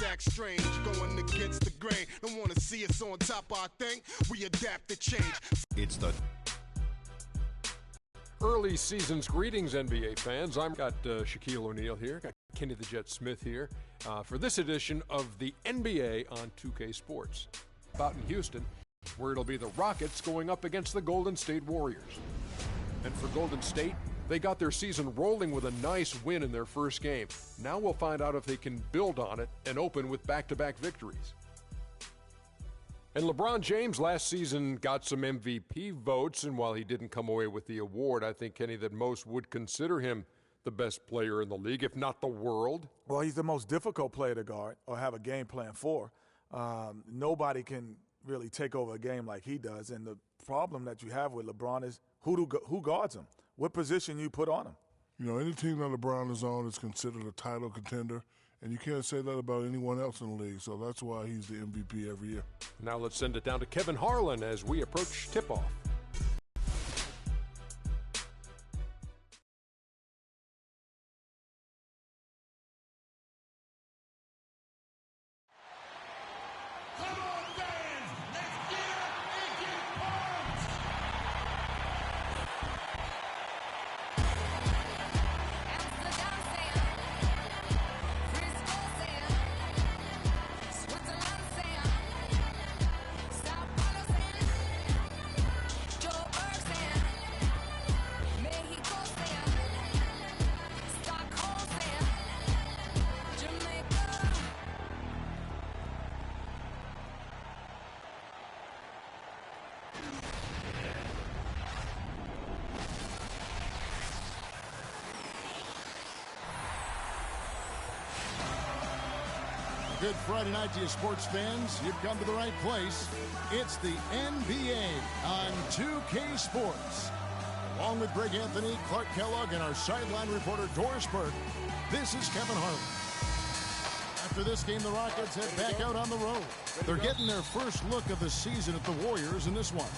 Act strange, going against the grain. Don't want to see us on top of our thing. We adapt to change. It's the early season's greetings, NBA fans. I've got Shaquille O'Neal here, got Kenny the Jet Smith here for this edition of the NBA on 2K Sports. Out in Houston, where it'll be the Rockets going up against the Golden State Warriors. And for Golden State, they got their season rolling with a nice win in their first game. Now we'll find out if they can build on it and open with back-to-back victories. And LeBron James last season got some MVP votes, and while he didn't come away with the award, I think, Kenny, that most would consider him the best player in the league, if not the world. Well, he's the most difficult player to guard or have a game plan for. Nobody can really take over a game like he does, and the problem that you have with LeBron is who guards him, what position you put on him. You know, any team that LeBron is on is considered a title contender, and you can't say that about anyone else in the league, so that's why he's the MVP every year. Now let's send it down to Kevin Harlan as we approach tip-off. Good Friday night to you, sports fans. You've come to the right place. It's the NBA on 2K Sports. Along with Greg Anthony, Clark Kellogg, and our sideline reporter, Doris Burke, this is Kevin Harlan. After this game, the Rockets head back out on the road. They're getting their first look of the season at the Warriors in this one.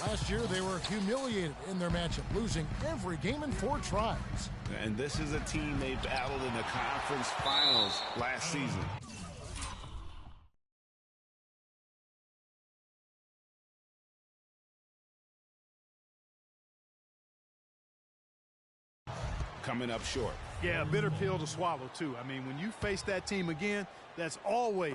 Last year, they were humiliated in their matchup, losing every game in 4 tries. And this is a team they battled in the conference finals last season. Coming up short. Yeah, a bitter pill to swallow, too. I mean, when you face that team again, that's always,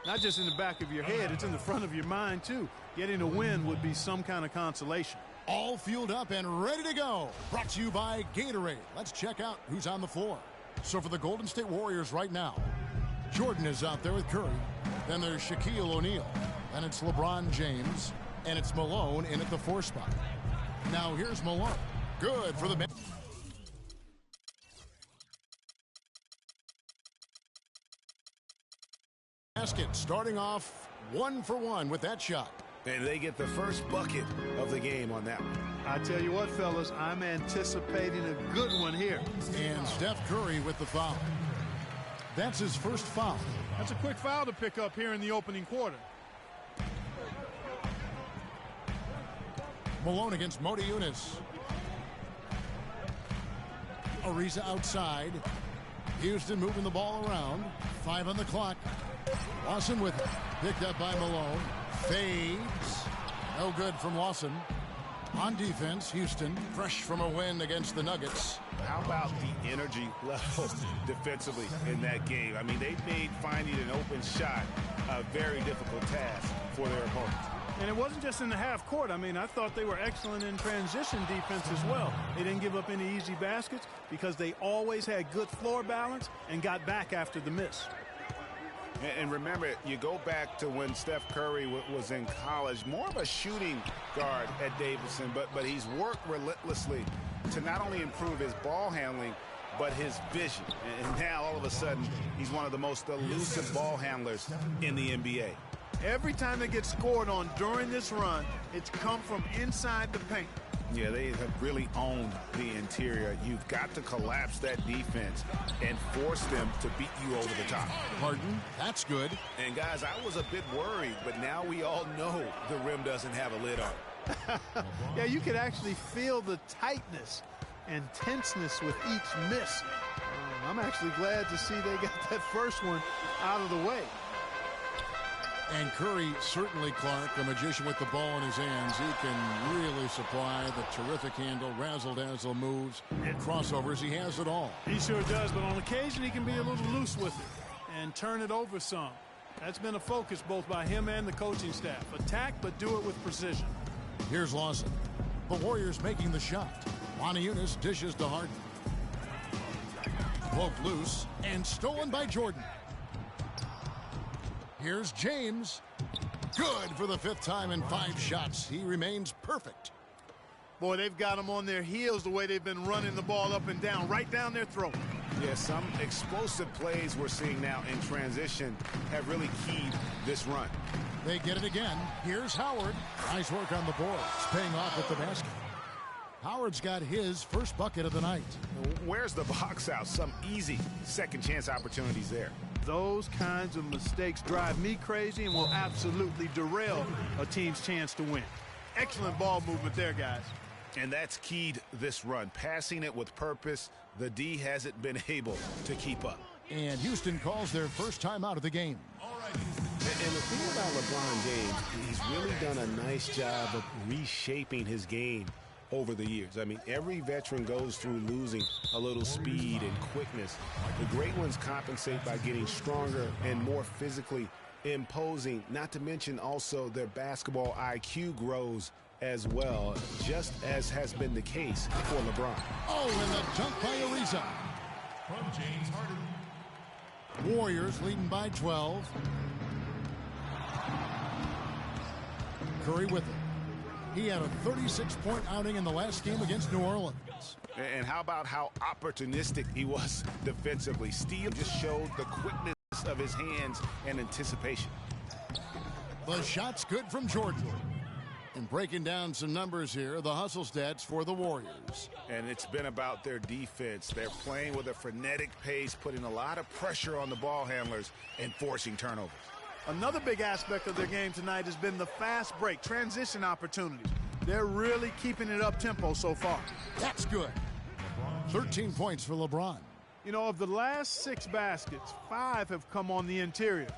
not just in the back of your head, it's in the front of your mind, too. Getting a win would be some kind of consolation. All fueled up and ready to go. Brought to you by Gatorade. Let's check out who's on the floor. So for the Golden State Warriors right now, Jordan is out there with Curry. Then there's Shaquille O'Neal. Then it's LeBron James. And it's Malone in at the 4 spot. Now here's Malone. Good for the bench. Basket starting off 1 for 1 with that shot. And they get the first bucket of the game on that one. I tell you what, fellas, I'm anticipating a good one here. And Steph Curry with the foul. That's his first foul. That's a quick foul to pick up here in the opening quarter. Malone against Modi Yunus. Ariza outside. Houston moving the ball around. 5 on the clock. Lawson with it. Picked up by Malone. Fades. No good from Lawson. On defense, Houston, fresh from a win against the Nuggets. How about the energy level defensively in that game? I mean, they made finding an open shot a very difficult task for their opponents. And it wasn't just in the half court. I mean, I thought they were excellent in transition defense as well. They didn't give up any easy baskets because they always had good floor balance and got back after the miss. And remember, you go back to when Steph Curry was in college, more of a shooting guard at Davidson, but he's worked relentlessly to not only improve his ball handling, but his vision. And now, all of a sudden, he's one of the most elusive ball handlers in the NBA. Every time they get scored on during this run, it's come from inside the paint. Yeah, they have really owned the interior. You've got to collapse that defense and force them to beat you over the top. Pardon? That's good. And, guys, I was a bit worried, but now we all know the rim doesn't have a lid on it. Yeah, you could actually feel the tightness and tenseness with each miss. I'm actually glad to see they got that first one out of the way. And Curry, certainly, Clark, a magician with the ball in his hands. He can really supply the terrific handle, razzle-dazzle moves, crossovers. He has it all. He sure does, but on occasion he can be a little loose with it and turn it over some. That's been a focus both by him and the coaching staff. Attack, but do it with precision. Here's Lawson. The Warriors making the shot. Moniunas dishes to Harden. Poked loose and stolen by Jordan. Here's James. Good for the 5th time in 5 shots. He remains perfect. Boy, they've got them on their heels the way they've been running the ball up and down, right down their throat. Yeah, some explosive plays we're seeing now in transition have really keyed this run. They get it again. Here's Howard. Nice work on the board. It's paying off with the basket. Howard's got his first bucket of the night. Where's the box out? Some easy second chance opportunities there. Those kinds of mistakes drive me crazy and will absolutely derail a team's chance to win. Excellent ball movement there, guys. And that's keyed this run. Passing it with purpose, the D hasn't been able to keep up. And Houston calls their first time out of the game. And the thing about LeBron James, he's really done a nice job of reshaping his game over the years. I mean, every veteran goes through losing a little speed and quickness. The great ones compensate by getting stronger and more physically imposing, not to mention also their basketball IQ grows as well, just as has been the case for LeBron. Oh, and the dunk by Ariza. From James Harden. Warriors leading by 12. Curry with it. He had a 36-point outing in the last game against New Orleans. And how about how opportunistic he was defensively? Steve just showed the quickness of his hands and anticipation. The shot's good from Jordan. And breaking down some numbers here, the hustle stats for the Warriors. And it's been about their defense. They're playing with a frenetic pace, putting a lot of pressure on the ball handlers and forcing turnovers. Another big aspect of their game tonight has been the fast break, transition opportunities. They're really keeping it up-tempo so far. That's good. 13 points for LeBron. You know, of the last 6 baskets, 5 have come on the interior.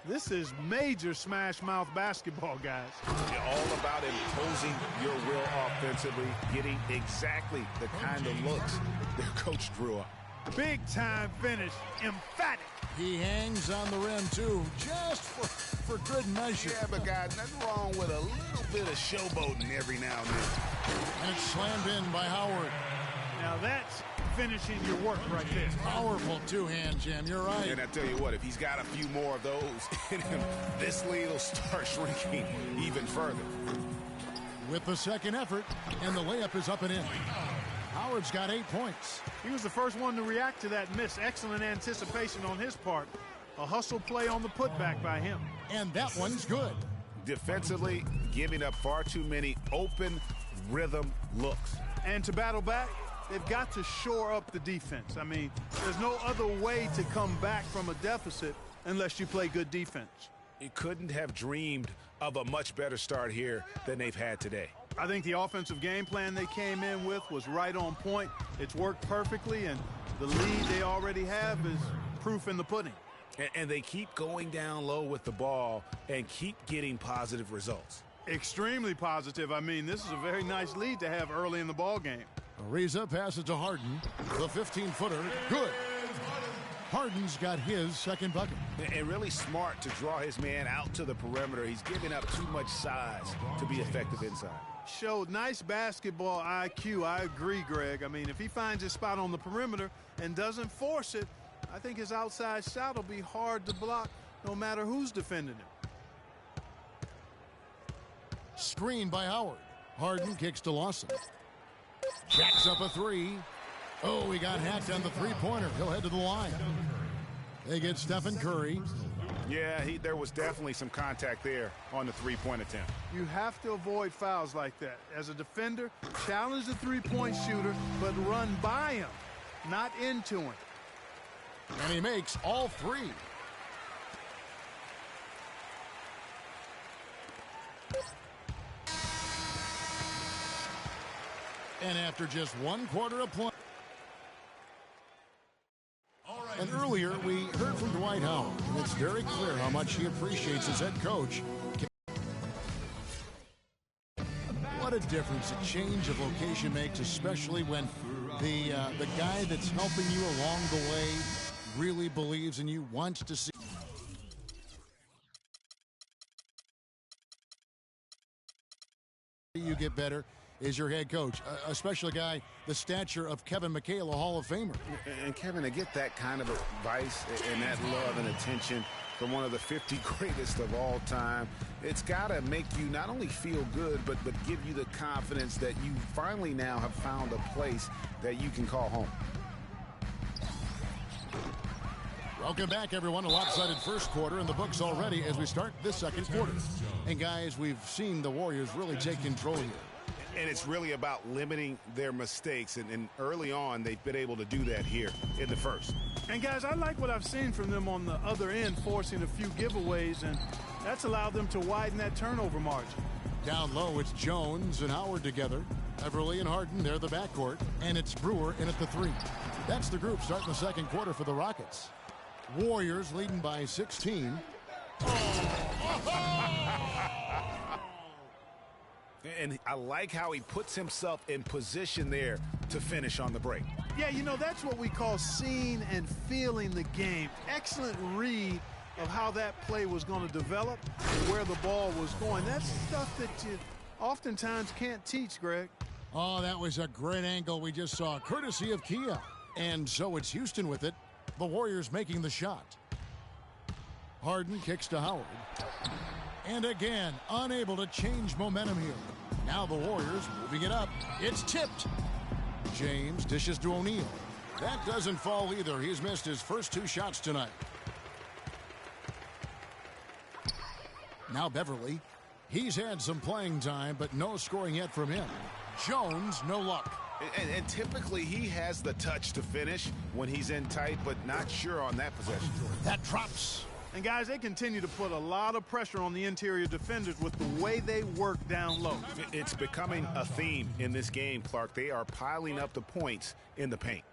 This is major smash-mouth basketball, guys. All about imposing your will offensively, getting exactly the kind of looks their coach drew up. Big-time finish, emphatic. He hangs on the rim, too, just for good measure. Yeah, but guys, nothing wrong with a little bit of showboating every now and then. And it's slammed in by Howard. Now that's finishing your work right there. Powerful two-hand jam, you're right. And I tell you what, if he's got a few more of those in him, this lead will start shrinking even further. With the second effort, and the layup is up and in. Howard's got 8 points. He was the first one to react to that miss. Excellent anticipation on his part. A hustle play on the putback by him. And that one's good. Defensively, giving up far too many open rhythm looks. And to battle back, they've got to shore up the defense. I mean, there's no other way to come back from a deficit unless you play good defense. You couldn't have dreamed of a much better start here than they've had today. I think the offensive game plan they came in with was right on point. It's worked perfectly, and the lead they already have is proof in the pudding. And they keep going down low with the ball and keep getting positive results. Extremely positive. I mean, this is a very nice lead to have early in the ball game. Ariza passes to Harden. The 15-footer, good. Harden's got his second bucket. And really smart to draw his man out to the perimeter. He's giving up too much size to be effective inside. Showed nice basketball IQ. I agree, Greg. I mean, if he finds his spot on the perimeter and doesn't force it, I think his outside shot will be hard to block no matter who's defending him. Screen by Howard. Harden kicks to Lawson. Jacks up a 3. Oh, he got hacked on the three-pointer. He'll head to the line. They get Stephen Curry. Yeah, there was definitely some contact there on the three-point attempt. You have to avoid fouls like that. As a defender, challenge the three-point shooter, but run by him, not into him. And he makes all 3. And after just 1 quarter of play, And earlier, we heard from Dwight Howard, and it's very clear how much he appreciates his head coach. What a difference a change of location makes, especially when the guy that's helping you along the way really believes in you, wants to see you get better, is your head coach, especially a guy the stature of Kevin McHale, a Hall of Famer. And Kevin, to get that kind of advice and that love and attention from one of the 50 greatest of all time, it's got to make you not only feel good, but give you the confidence that you finally now have found a place that you can call home. Welcome back, everyone. A lopsided first quarter in the books already as we start this second quarter. And guys, we've seen the Warriors really take control here. And it's really about limiting their mistakes. And early on, they've been able to do that here in the first. And guys, I like what I've seen from them on the other end, forcing a few giveaways, and that's allowed them to widen that turnover margin. Down low, it's Jones and Howard together. Beverly and Harden, they're the backcourt. And it's Brewer in at the 3. That's the group starting the second quarter for the Rockets. Warriors leading by 16. And I like how he puts himself in position there to finish on the break. Yeah, you know, that's what we call seeing and feeling the game. Excellent read of how that play was going to develop and where the ball was going. That's stuff that you oftentimes can't teach, Greg. Oh, that was a great angle we just saw, courtesy of Kia. And so it's Houston with it. The Warriors making the shot. Harden kicks to Howard. And again, unable to change momentum here. Now the Warriors moving it up. It's tipped. James dishes to O'Neal. That doesn't fall either. He's missed his first 2 shots tonight. Now Beverly. He's had some playing time, but no scoring yet from him. Jones, no luck. And typically he has the touch to finish when he's in tight, but not sure on that possession. That drops. And guys, they continue to put a lot of pressure on the interior defenders with the way they work down low. It's becoming a theme in this game, Clark. They are piling up the points in the paint.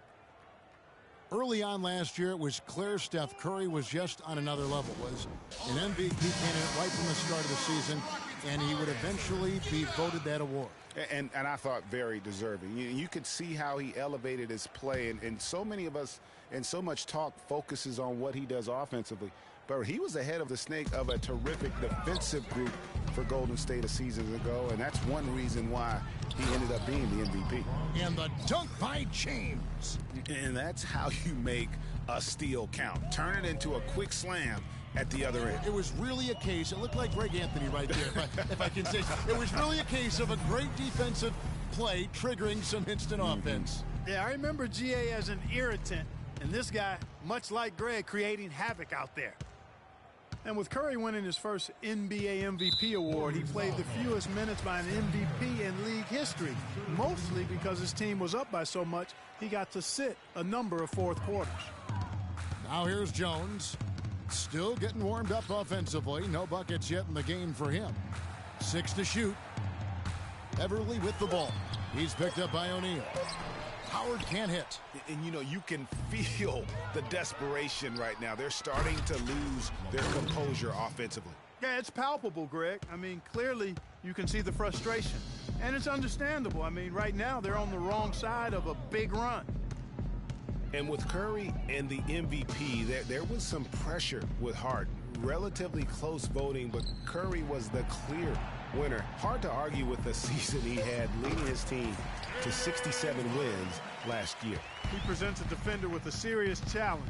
Early on last year, it was clear Steph Curry was just on another level. Was an MVP candidate right from the start of the season, and he would eventually be voted that award. And I thought very deserving. You could see how he elevated his play, and so many of us and so much talk focuses on what he does offensively. But he was ahead of the snake of a terrific defensive group for Golden State a season ago, and that's one reason why he ended up being the MVP. And the dunk by James. And that's how you make a steal count. Turn it into a quick slam at the other end. It was really a case, it looked like Greg Anthony right there, if I can say so. It was really a case of a great defensive play triggering some instant offense. Yeah, I remember GA as an irritant, and this guy, much like Greg, creating havoc out there. And with Curry winning his first NBA MVP award, he played the fewest minutes by an MVP in league history, mostly because his team was up by so much, he got to sit a number of fourth quarters. Now here's Jones. Still getting warmed up offensively. No buckets yet in the game for him. 6 to shoot. Beverly with the ball. He's picked up by O'Neal. Howard can't hit. And, you know, you can feel the desperation right now. They're starting to lose their composure offensively. Yeah, it's palpable, Greg. I mean, clearly you can see the frustration. And it's understandable. I mean, right now they're on the wrong side of a big run. And with Curry and the MVP, there was some pressure with Harden. Relatively close voting, but Curry was the clear winner. Hard to argue with the season he had, leading his team to 67 wins last year. He presents a defender with a serious challenge,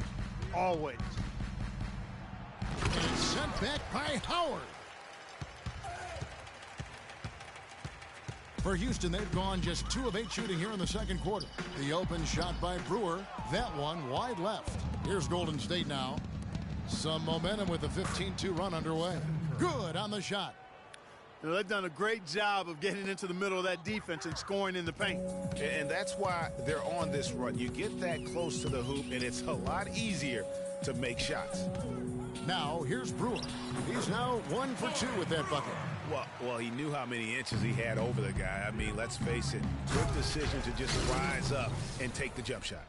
always. And it's sent back by Howard. For Houston, they've gone just 2 of 8 shooting here in the second quarter. The open shot by Brewer. That one wide left. Here's Golden State now. Some momentum with a 15-2 run underway. Good on the shot. You know, they've done a great job of getting into the middle of that defense and scoring in the paint. And that's why they're on this run. You get that close to the hoop, and it's a lot easier to make shots. Now, here's Brewer. He's now 1 for 2 with that bucket. Well, he knew how many inches he had over the guy. I mean, let's face it, good decision to just rise up and take the jump shot.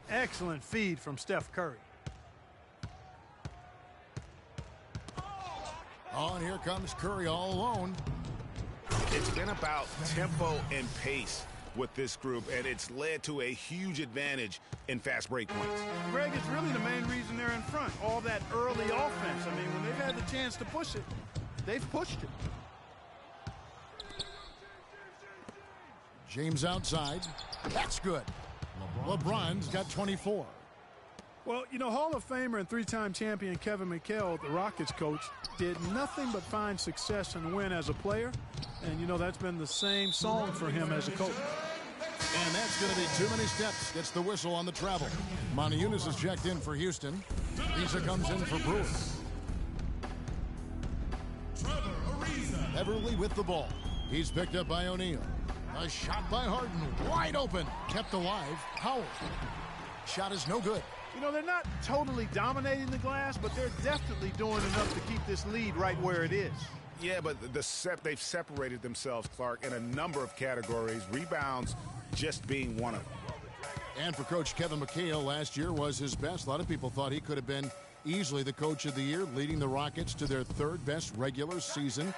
Excellent feed from Steph Curry. Oh, and here comes Curry all alone. It's been about tempo and pace with this group, and it's led to a huge advantage in fast break points. Greg, it's really the main reason they're in front. All that early offense. I mean, when they've had the chance to push it, they've pushed it. James outside. That's good. LeBron's got 24. Well, you know, Hall of Famer and three-time champion Kevin McHale, the Rockets coach, did nothing but find success and win as a player. And, you know, that's been the same song for him as a coach. And that's going to be too many steps. Gets the whistle on the travel. Monteunas is checked in for Houston. Visa comes in for Brewers. Everly with the ball. He's picked up by O'Neal. A shot by Harden. Wide open. Kept alive. Howard. Shot is no good. You know, they're not totally dominating the glass, but they're definitely doing enough to keep this lead right where it is. Yeah, but they've separated themselves, Clark, in a number of categories, rebounds just being one of them. And for Coach Kevin McHale, last year was his best. A lot of people thought he could have been easily the coach of the year, leading the Rockets to their third best regular season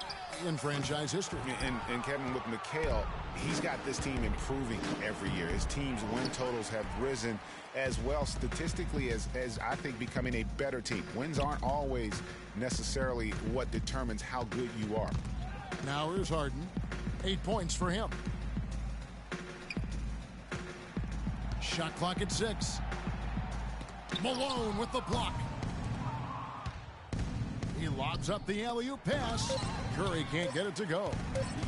in franchise history. And Kevin, with McHale, he's got this team improving every year. His team's win totals have risen as well statistically as I think becoming a better team. Wins aren't always necessarily what determines how good you are. Now here's Harden. 8 points for him. Shot clock at 6. Malone with the block. He lobs up the alley-oop pass. Curry can't get it to go.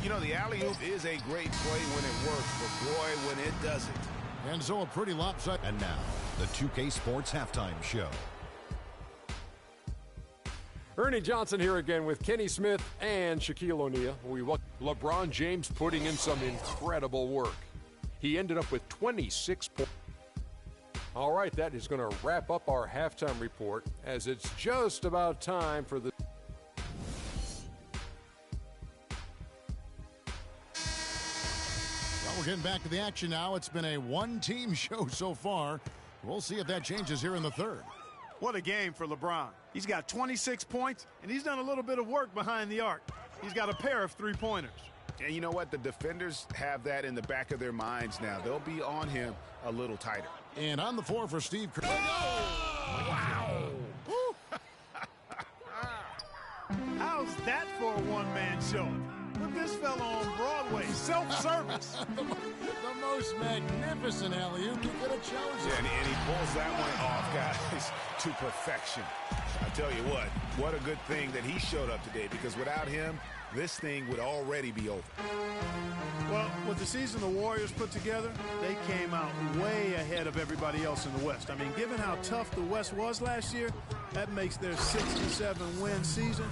You know, the alley-oop is a great play when it works, but boy, when it doesn't. And so a pretty lopsided. And now, the 2K Sports Halftime Show. Ernie Johnson here again with Kenny Smith and Shaquille O'Neal. We welcome LeBron James putting in some incredible work. He ended up with 26 points. All right, that is going to wrap up our halftime report as it's just about time for the... Well, we're getting back to the action now. It's been a one-team show so far. We'll see if that changes here in the third. What a game for LeBron. He's got 26 points, and he's done a little bit of work behind the arc. He's got a pair of three-pointers. And you know what? The defenders have that in the back of their minds now. They'll be on him a little tighter. And on the floor for Steve Kerr. Wow. How's that for a one-man show? Put this fella on Broadway. Self-service. the most magnificent alley-oop he could have chosen. Yeah, and he pulls that one off, guys, to perfection. I tell you what a good thing that he showed up today, because without him, this thing would already be over. Well, with the season the Warriors put together, they came out way ahead of everybody else in the West. I mean, given how tough the West was last year, that makes their 67-win season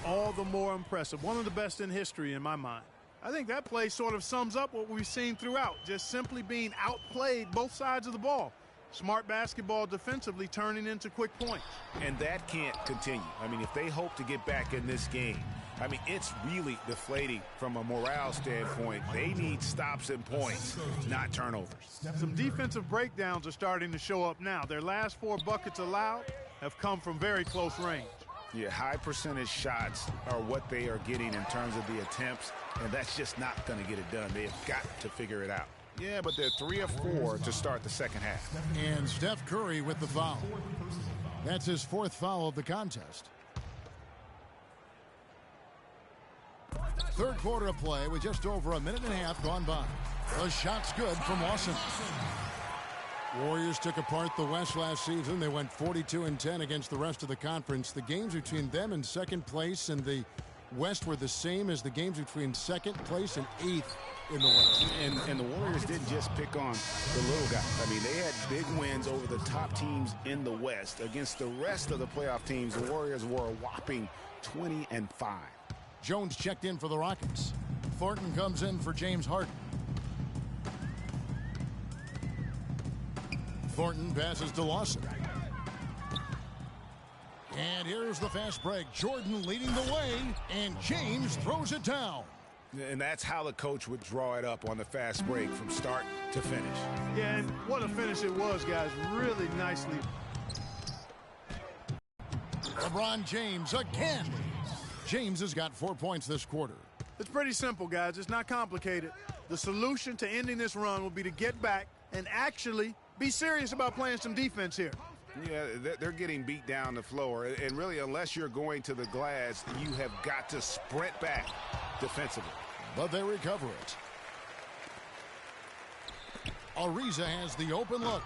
all the more impressive. One of the best in history in my mind. I think that play sort of sums up what we've seen throughout, just simply being outplayed both sides of the ball. Smart basketball defensively turning into quick points. And that can't continue. I mean, if they hope to get back in this game, I mean, it's really deflating from a morale standpoint. They need stops and points, not turnovers. Some defensive breakdowns are starting to show up now. Their last 4 buckets allowed have come from very close range. Yeah, high percentage shots are what they are getting in terms of the attempts, and that's just not going to get it done. They've got to figure it out. Yeah, but they're 3 of 4 to start the second half. And Steph Curry with the foul. That's his 4th foul of the contest. Third quarter of play with just over a minute and a half gone by. The shot's good from Lawson. Warriors took apart the West last season. They went 42-10 against the rest of the conference. The games between them and second place in the West were the same as the games between second place and 8th in the West. And the Warriors didn't just pick on the little guys. I mean, they had big wins over the top teams in the West. Against the rest of the playoff teams, the Warriors were a whopping 20-5. Jones checked in for the Rockets. Thornton comes in for James Harden. Thornton passes to Lawson. And here's the fast break. Jordan leading the way, and James throws it down. And that's how the coach would draw it up on the fast break from start to finish. Yeah, and what a finish it was, guys. Really nicely. LeBron James again. James has got 4 points this quarter. It's pretty simple, guys. It's not complicated. The solution to ending this run will be to get back and actually be serious about playing some defense here. Yeah, they're getting beat down the floor. And really, unless you're going to the glass, you have got to sprint back defensively. But they recover it. Ariza has the open look,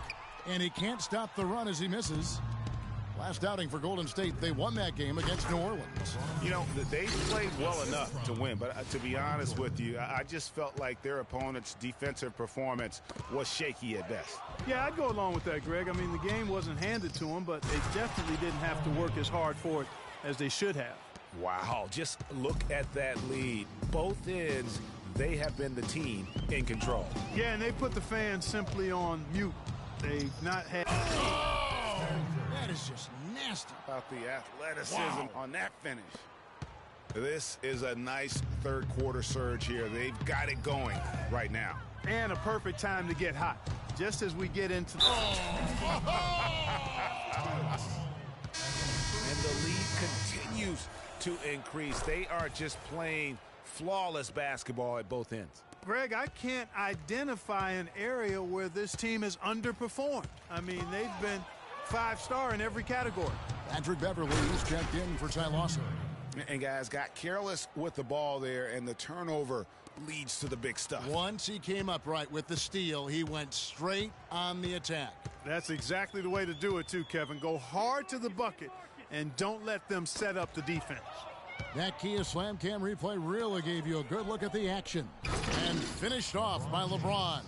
and he can't stop the run as he misses. Last outing for Golden State, they won that game against New Orleans. You know, they played well enough to win, but to be honest with you, I just felt like their opponent's defensive performance was shaky at best. Yeah, I'd go along with that, Greg. I mean, the game wasn't handed to them, but they definitely didn't have to work as hard for it as they should have. Wow, just look at that lead. Both ends, they have been the team in control. Yeah, and they put the fans simply on mute. They've not had... That is just nasty. About the athleticism on that finish. This is a nice third quarter surge here. They've got it going right now. And a perfect time to get hot, just as we get into... And the lead continues to increase. They are just playing flawless basketball at both ends. Greg, I can't identify an area where this team has underperformed. I mean, they've been 5-star in every category. Patrick Beverly is checked in for Ty Lawson. And guys got careless with the ball there, and the turnover leads to the big stuff. Once he came up right with the steal, he went straight on the attack. That's exactly the way to do it too, Kevin. Go hard to the bucket and don't let them set up the defense. That Kia Slam Cam replay really gave you a good look at the action. And finished off by LeBron.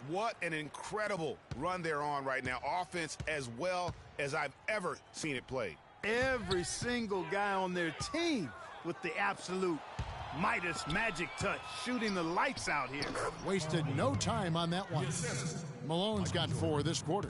What an incredible run they're on right now. Offense as well as I've ever seen it played. Every single guy on their team with the absolute Midas magic touch, shooting the lights out here. Wasted no time on that one. Malone's got 4 this quarter.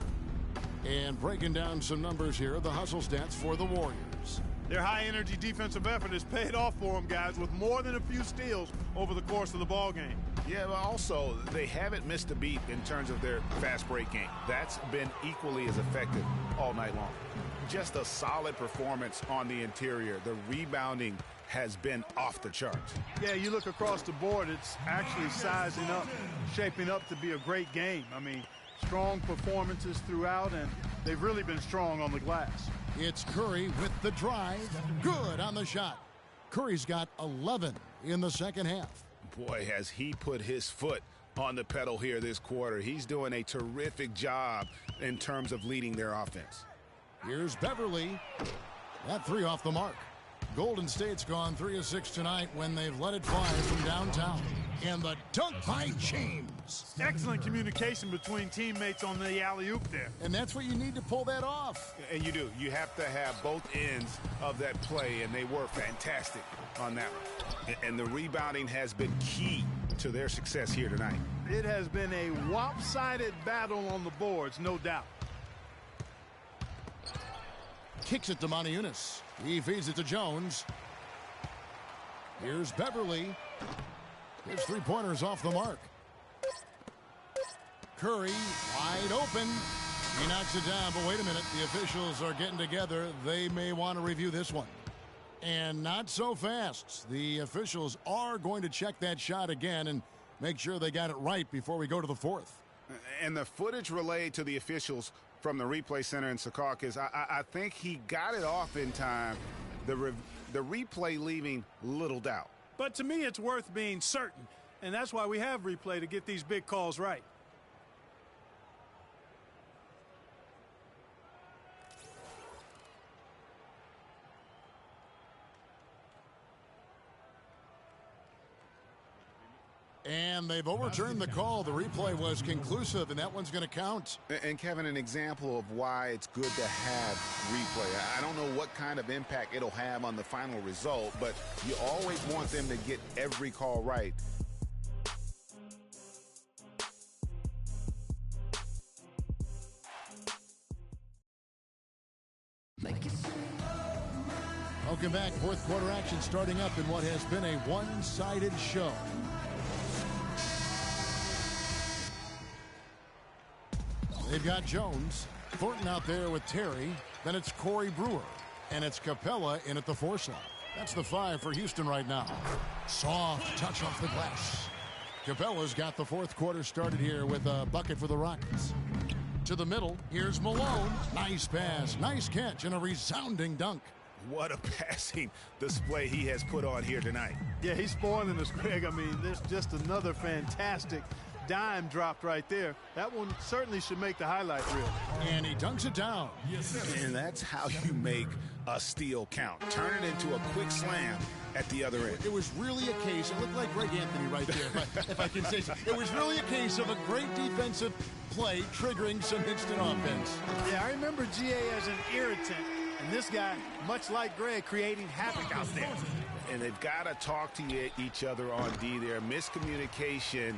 And breaking down some numbers here, the hustle stats for the Warriors. Their high-energy defensive effort has paid off for them, guys, with more than a few steals over the course of the ball game. Yeah, but also, they haven't missed a beat in terms of their fast break game. That's been equally as effective all night long. Just a solid performance on the interior. The rebounding has been off the charts. Yeah, you look across the board, it's actually sizing up, shaping up to be a great game. I mean, strong performances throughout, and they've really been strong on the glass. It's Curry with the drive. Good on the shot. Curry's got 11 in the second half. Boy, has he put his foot on the pedal here this quarter. He's doing a terrific job in terms of leading their offense. Here's Beverly. That 3 off the mark. Golden State's gone 3 of 6 tonight when they've let it fly from downtown. And the dunk by James. Excellent communication between teammates on the alley-oop there. And that's what you need to pull that off. And you do. You have to have both ends of that play, and they were fantastic on that one. And the rebounding has been key to their success here tonight. It has been a lopsided battle on the boards, no doubt. Kicks it to Moniunas. He feeds it to Jones. Here's Beverly. His 3-pointers off the mark. Curry wide open. He knocks it down, but wait a minute. The officials are getting together. They may want to review this one. And not so fast. The officials are going to check that shot again and make sure they got it right before we go to the 4th. And the footage relayed to the officials from the replay center in Secaucus, I think he got it off in time. The replay leaving little doubt. But to me, it's worth being certain, and that's why we have replay to get these big calls right. And they've overturned the call. The replay was conclusive, and that one's going to count. And, Kevin, an example of why it's good to have replay. I don't know what kind of impact it'll have on the final result, but you always want them to get every call right. Welcome back. 4th quarter action starting up in what has been a one-sided show. They've got Jones, Thornton out there with Terry. Then it's Corey Brewer, and it's Capella in at the 4 slot. That's the 5 for Houston right now. Soft touch off the glass. Capella's got the fourth quarter started here with a bucket for the Rockets. To the middle, here's Malone. Nice pass, nice catch, and a resounding dunk. What a passing display he has put on here tonight. Yeah, he's spoiling us, Greg. I mean, there's just another fantastic dime dropped right there. That one certainly should make the highlight reel. And he dunks it down. And that's how you make a steal count. Turn it into a quick slam at the other end. It was really a case, it looked like Greg Anthony right there, if I can say so. It was really a case of a great defensive play triggering some instant offense. Yeah, I remember GA as an irritant, and this guy, much like Greg, creating havoc out there. And they've got to talk to each other on D there. Miscommunication,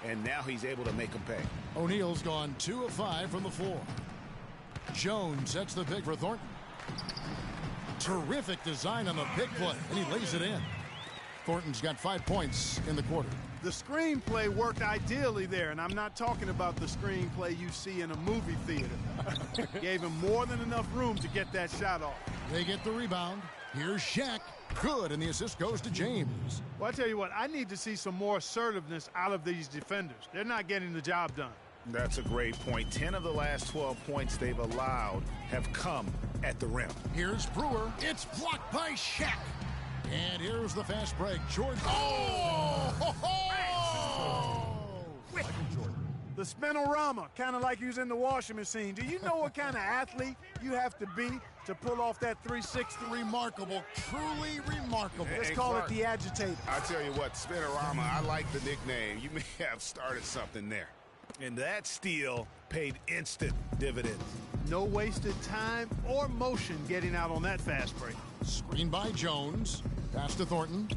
and now he's able to make them pay. O'Neal's gone 2 of 5 from the floor. Jones sets the pick for Thornton. Terrific design on the pick play, and he lays it in. Thornton's got 5 points in the quarter. The screenplay worked ideally there, and I'm not talking about the screenplay you see in a movie theater. Gave him more than enough room to get that shot off. They get the rebound. Here's Shaq. Good, and the assist goes to James. Well, I tell you what, I need to see some more assertiveness out of these defenders. They're not getting the job done. That's a great point. 10 of the last 12 points they've allowed have come at the rim. Here's Brewer. It's blocked by Shaq. And here's the fast break. Jordan. Oh! Ho, ho! The spinorama, kind of like he was in the washing machine. Do you know what kind of athlete you have to be to pull off that 360? Remarkable. Truly remarkable. Let's call it the agitator. I tell you what, spinorama, I like the nickname. You may have started something there. And that steal paid instant dividends. No wasted time or motion getting out on that fast break. Screen by Jones. Pass to Thornton.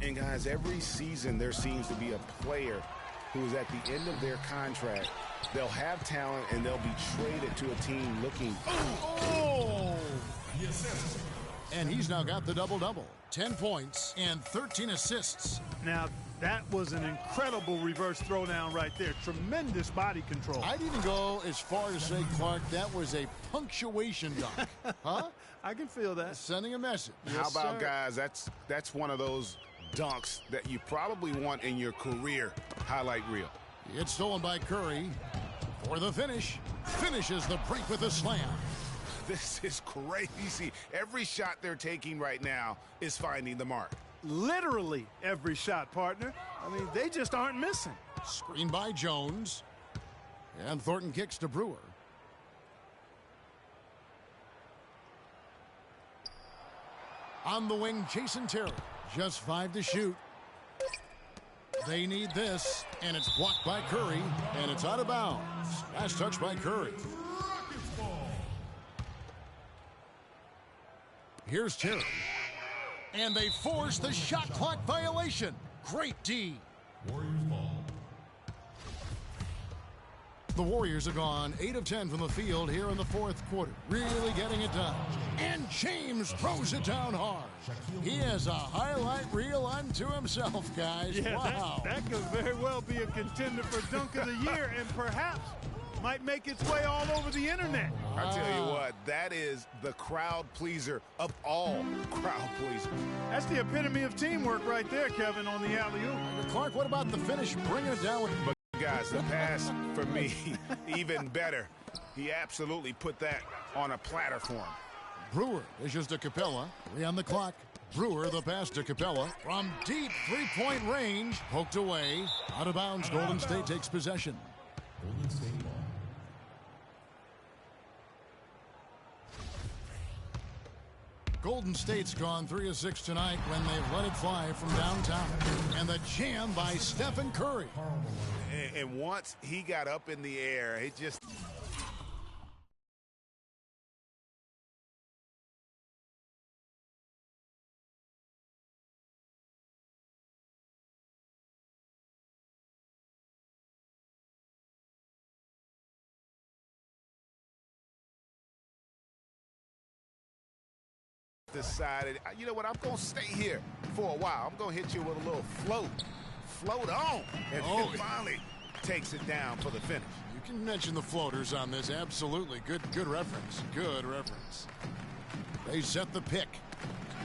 And guys, every season there seems to be a player who is at the end of their contract. They'll have talent and they'll be traded to a team looking. Oh! And he's now got the double-double. 10 points and 13 assists. Now, that was an incredible reverse throwdown right there. Tremendous body control. I'd even go as far as say, Clark, that was a punctuation dunk. Huh? I can feel that. Sending a message. How about, guys, that's one of those dunks that you probably want in your career highlight reel. It's stolen by Curry for the finish. Finishes the break with a slam. This is crazy. Every shot they're taking right now is finding the mark. Literally every shot, partner. I mean, they just aren't missing. Screen by Jones. And Thornton kicks to Brewer. On the wing, Jason Terry. Just 5 to shoot. They need this, and it's blocked by Curry, and it's out of bounds. Last touch by Curry. Here's Terry. And they force the shot clock violation. Great D. Warriors ball. The Warriors have gone 8 of 10 from the field here in the fourth quarter. Really getting it done. And James throws it down hard. He has a highlight reel unto himself, guys. Yeah, wow. That could very well be a contender for Dunk of the Year and perhaps might make its way all over the internet. I tell you what, that is the crowd pleaser of all crowd pleasers. That's the epitome of teamwork right there, Kevin, on the alley-oop. Clark, what about the finish? Bringing it down with... Guys, the pass for me, even better. He absolutely put that on a platter for him. Brewer dishes to Capella. 3 on the clock. Brewer, the pass to Capella. From deep three-point range. Poked away. Out of bounds. Golden State takes possession. Golden State ball. Golden State's gone 3 of 6 tonight when they've let it fly from downtown. And the jam by Stephen Curry. And once he got up in the air, it just... decided, you know what, I'm going to stay here for a while. I'm going to hit you with a little float. Float on. And he finally takes it down for the finish. You can mention the floaters on this. Absolutely. Good reference. Good reference. They set the pick.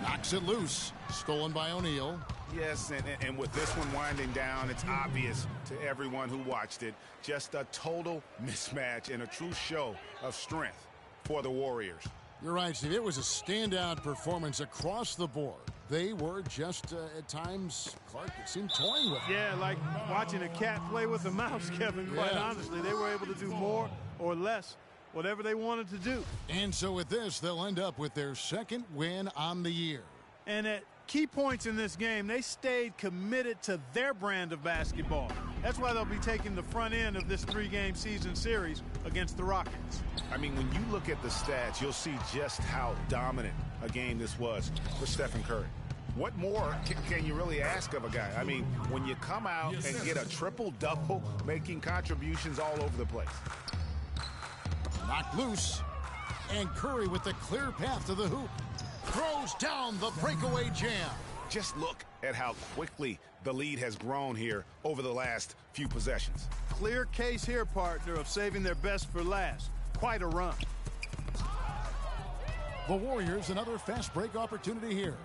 Knocks it loose. Stolen by O'Neal. Yes, and with this one winding down, it's obvious to everyone who watched it. Just a total mismatch and a true show of strength for the Warriors. You're right, Steve. It was a standout performance across the board. They were just, at times, Clark, it seemed toying with it. Yeah, like watching a cat play with a mouse, Kevin, quite honestly. They were able to do more or less, whatever they wanted to do. And so with this, they'll end up with their second win on the year. And at key points in this game, they stayed committed to their brand of basketball. That's why they'll be taking the front end of this 3-game season series against the Rockets. I mean, when you look at the stats, you'll see just how dominant a game this was for Stephen Curry. What more can you really ask of a guy? I mean, when you come out and get a triple-double, making contributions all over the place. Knocked loose. And Curry with the clear path to the hoop. Throws down the breakaway jam. Just look at how quickly the lead has grown here over the last few possessions. Clear case here, partner, of saving their best for last. Quite a run. The Warriors, another fast break opportunity here.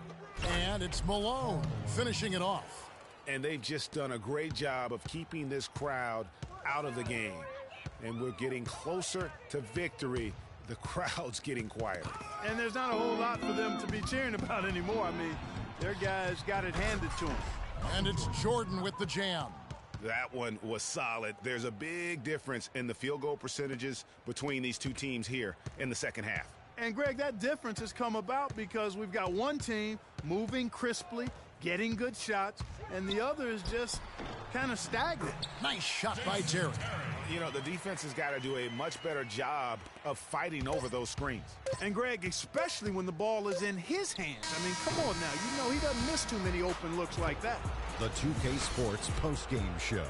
And it's Malone finishing it off. And they've just done a great job of keeping this crowd out of the game. And we're getting closer to victory. The crowd's getting quieter. And there's not a whole lot for them to be cheering about anymore. I mean, their guys got it handed to them. And it's Jordan with the jam. That one was solid. There's a big difference in the field goal percentages between these two teams here in the second half. And, Greg, that difference has come about because we've got one team moving crisply, getting good shots, and the other is just kind of stagnant. Nice shot by Terry. You know, the defense has got to do a much better job of fighting over those screens. And, Greg, especially when the ball is in his hands. I mean, come on now. You know he doesn't miss too many open looks like that. The 2K Sports postgame show.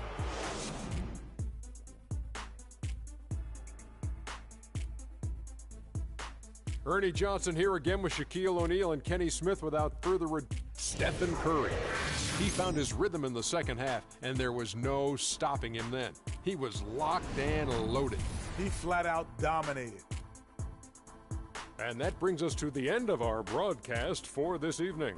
Ernie Johnson here again with Shaquille O'Neal and Kenny Smith. Without further ado, Stephen Curry. He found his rhythm in the second half, and there was no stopping him then. He was locked and loaded. He flat out dominated. And that brings us to the end of our broadcast for this evening.